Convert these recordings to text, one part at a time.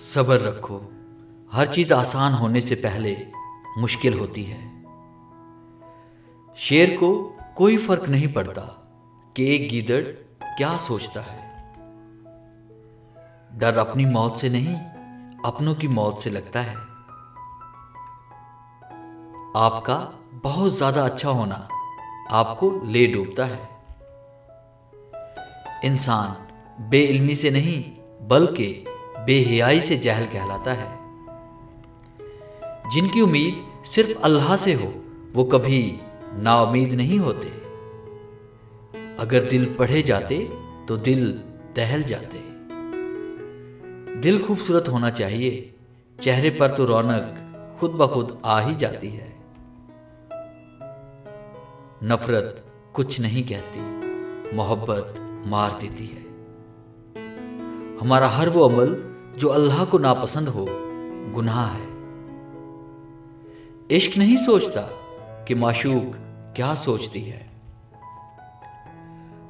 सब्र रखो। हर चीज आसान होने से पहले मुश्किल होती है। शेर को कोई फर्क नहीं पड़ता कि एक गीदड़ क्या सोचता है। डर अपनी मौत से नहीं, अपनों की मौत से लगता है। आपका बहुत ज्यादा अच्छा होना आपको ले डूबता है। इंसान बेइल्मी से नहीं बल्कि बेहयाई से जाहिल कहलाता है। जिनकी उम्मीद सिर्फ अल्लाह से हो वो कभी नाउम्मीद नहीं होते। अगर दिल पढ़े जाते तो दिल दहल जाते। दिल खूबसूरत होना चाहिए, चेहरे पर तो रौनक खुद ब खुद आ ही जाती है। नफरत कुछ नहीं कहती, मोहब्बत मार देती है। हमारा हर वो अमल जो अल्लाह को नापसंद हो गुनाह है। इश्क नहीं सोचता कि माशूक क्या सोचती है।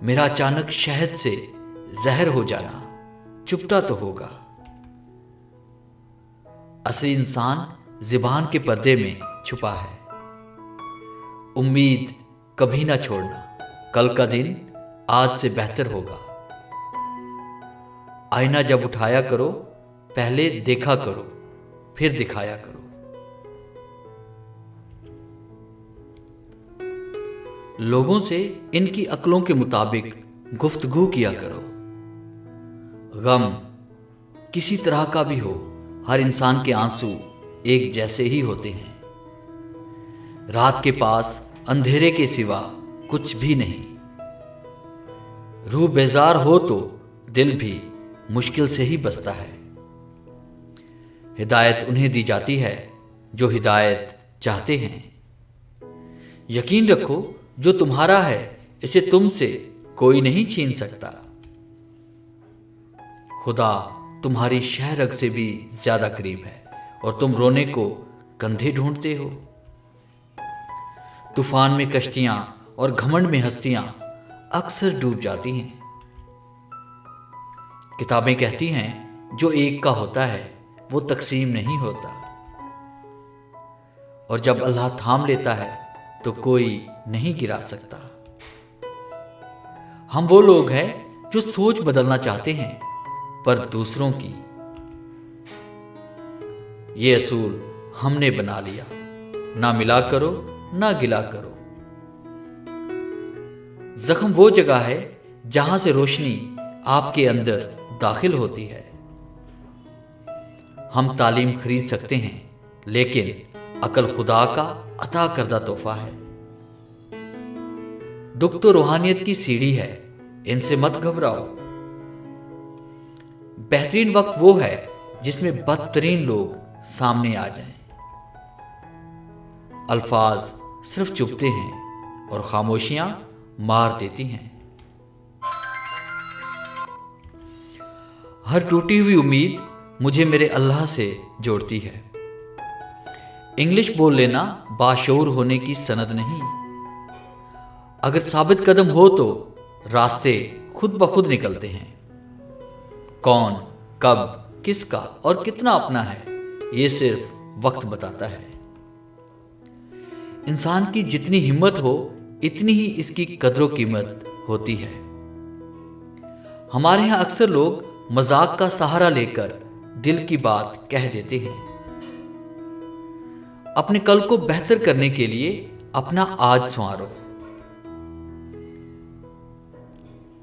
मेरा अचानक शहद से जहर हो जाना चुपता तो होगा। असली इंसान ज़ुबान के पर्दे में छुपा है। उम्मीद कभी ना छोड़ना, कल का दिन आज से बेहतर होगा। आईना जब उठाया करो पहले देखा करो फिर दिखाया करो। लोगों से इनकी अक्लों के मुताबिक गुफ्तगू किया करो। गम किसी तरह का भी हो, हर इंसान के आंसू एक जैसे ही होते हैं। रात के पास अंधेरे के सिवा कुछ भी नहीं। रूह बेजार हो तो दिल भी मुश्किल से ही बसता है। हिदायत उन्हें दी जाती है जो हिदायत चाहते हैं। यकीन रखो जो तुम्हारा है इसे तुमसे कोई नहीं छीन सकता। खुदा तुम्हारी शहरग से भी ज्यादा करीब है और तुम रोने को कंधे ढूंढते हो। तूफान में कश्तियां और घमंड में हस्तियां अक्सर डूब जाती हैं। किताबें कहती हैं जो एक का होता है वो तकसीम नहीं होता। और जब अल्लाह थाम लेता है तो कोई नहीं गिरा सकता। हम वो लोग हैं जो सोच बदलना चाहते हैं पर दूसरों की। ये असूल हमने बना लिया, ना मिला करो ना गिला करो। जख्म वो जगह है जहां से रोशनी आपके अंदर दाखिल होती है। हम तालीम खरीद सकते हैं लेकिन अकल खुदा का अता करदा तोहफा है। दुख तो रूहानियत की सीढ़ी है, इनसे मत घबराओ। बेहतरीन वक्त वो है जिसमें बदतरीन लोग सामने आ जाएं। अल्फाज सिर्फ चुभते हैं और खामोशियां मार देती हैं। हर टूटी हुई उम्मीद मुझे मेरे अल्लाह से जोड़ती है। इंग्लिश बोल लेना बाशऊर होने की सनद नहीं। अगर साबित कदम हो तो रास्ते खुद ब खुद निकलते हैं। कौन, कब, किसका और कितना अपना है ये सिर्फ वक्त बताता है। इंसान की जितनी हिम्मत हो इतनी ही इसकी कदर कीमत होती है। हमारे यहां अक्सर लोग मजाक का सहारा लेकर दिल की बात कह देते हैं। अपने कल को बेहतर करने के लिए अपना आज संवारो।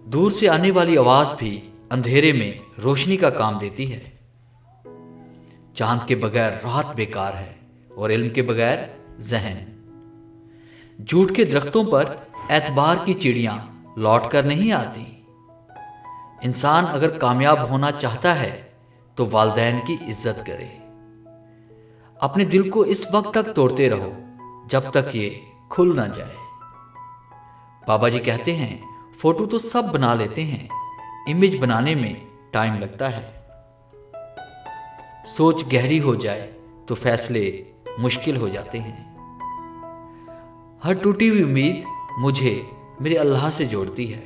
दूर से आने वाली आवाज भी अंधेरे में रोशनी का काम देती है। चांद के बगैर रात बेकार है और इल्म के बगैर जहन। झूठ के दरख्तों पर एतबार की चिड़ियां लौट कर नहीं आती। इंसान अगर कामयाब होना चाहता है तो वालिदैन की इज्जत करे। अपने दिल को इस वक्त तक तोड़ते रहो जब तक ये खुल ना जाए। बाबा जी कहते हैं फोटो तो सब बना लेते हैं, इमेज बनाने में टाइम लगता है। सोच गहरी हो जाए तो फैसले मुश्किल हो जाते हैं। हर टूटी हुई उम्मीद मुझे मेरे अल्लाह से जोड़ती है।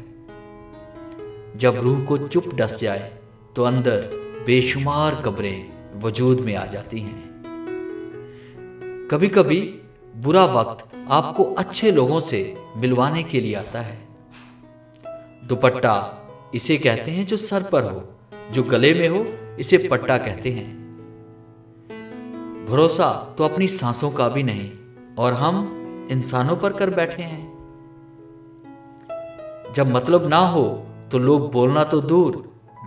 जब रूह को चुप डस जाए तो अंदर बेशुमार कब्रें वजूद में आ जाती हैं। कभी कभी बुरा वक्त आपको अच्छे लोगों से मिलवाने के लिए आता है। दुपट्टा इसे कहते हैं जो सर पर हो, जो गले में हो इसे पट्टा कहते हैं। भरोसा तो अपनी सांसों का भी नहीं और हम इंसानों पर कर बैठे हैं। जब मतलब ना हो तो लोग बोलना तो दूर,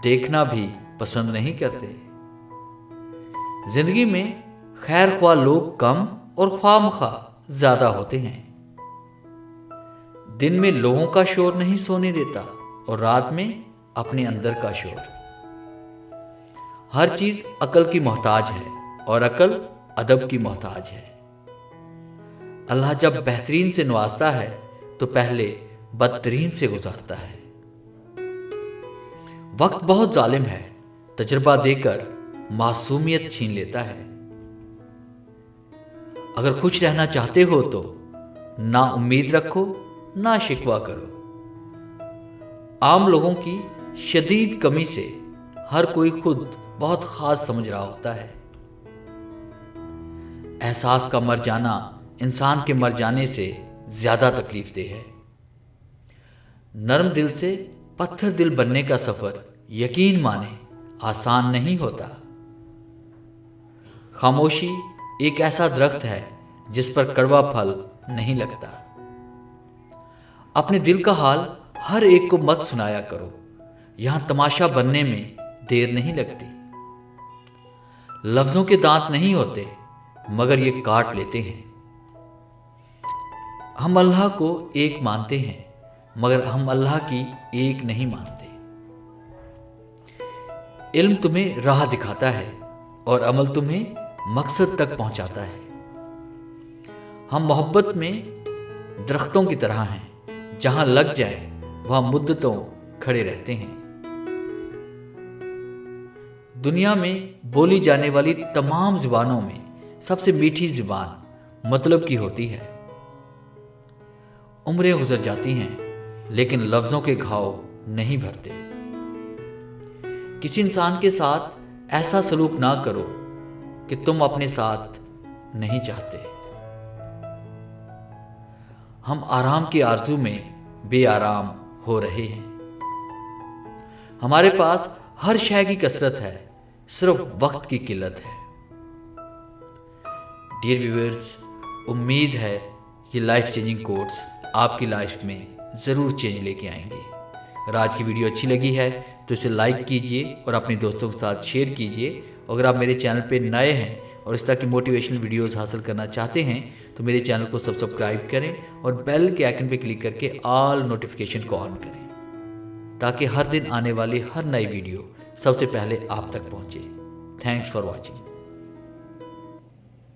देखना भी पसंद नहीं करते। जिंदगी में खैर ख्वाह लोग कम और ख्वामख्वाह ज्यादा होते हैं। दिन में लोगों का शोर नहीं सोने देता और रात में अपने अंदर का शोर। हर चीज अकल की मोहताज है और अकल अदब की मोहताज है। अल्लाह जब बेहतरीन से नवाजता है तो पहले बदतरीन से गुजारता है। वक्त बहुत जालिम है, तजुर्बा देकर मासूमियत छीन लेता है। अगर खुश रहना चाहते हो तो ना उम्मीद रखो ना शिकवा करो। आम लोगों की शदीद कमी से हर कोई खुद बहुत खास समझ रहा होता है। एहसास का मर जाना इंसान के मर जाने से ज्यादा तकलीफदेह है। नरम दिल से पत्थर दिल बनने का सफर यकीन माने आसान नहीं होता। खामोशी एक ऐसा दरख्त है जिस पर कड़वा फल नहीं लगता। अपने दिल का हाल हर एक को मत सुनाया करो, यहां तमाशा बनने में देर नहीं लगती। लफ्जों के दांत नहीं होते मगर ये काट लेते हैं। हम अल्लाह को एक मानते हैं मगर हम अल्लाह की एक नहीं मानते। इल्म तुम्हें राह दिखाता है और अमल तुम्हें मकसद तक पहुंचाता है। हम मोहब्बत में दरख्तों की तरह हैं, जहां लग जाए वहां मुद्दतों खड़े रहते हैं। दुनिया में बोली जाने वाली तमाम जुबानों में सबसे मीठी जुबान मतलब की होती है। उम्रें गुजर जाती हैं लेकिन लफ्जों के घाव नहीं भरते। किसी इंसान के साथ ऐसा सलूक ना करो कि तुम अपने साथ नहीं चाहते। हम आराम की आरज़ू में बेआराम हो रहे हैं। हमारे पास हर शय की कसरत है, सिर्फ वक्त की किल्लत है। डियर व्यूअर्स, उम्मीद है ये लाइफ चेंजिंग कोट्स आपकी लाइफ में ज़रूर चेंज लेके आएंगे। अगर आज की वीडियो अच्छी लगी है तो इसे लाइक कीजिए और अपने दोस्तों के साथ शेयर कीजिए। अगर आप मेरे चैनल पे नए हैं और इस तरह की मोटिवेशनल वीडियोस हासिल करना चाहते हैं तो मेरे चैनल को सब्सक्राइब करें और बेल के आइकन पे क्लिक करके ऑल नोटिफिकेशन को ऑन करें ताकि हर दिन आने वाली हर नई वीडियो सबसे पहले आप तक पहुंचे। Thanks for watching.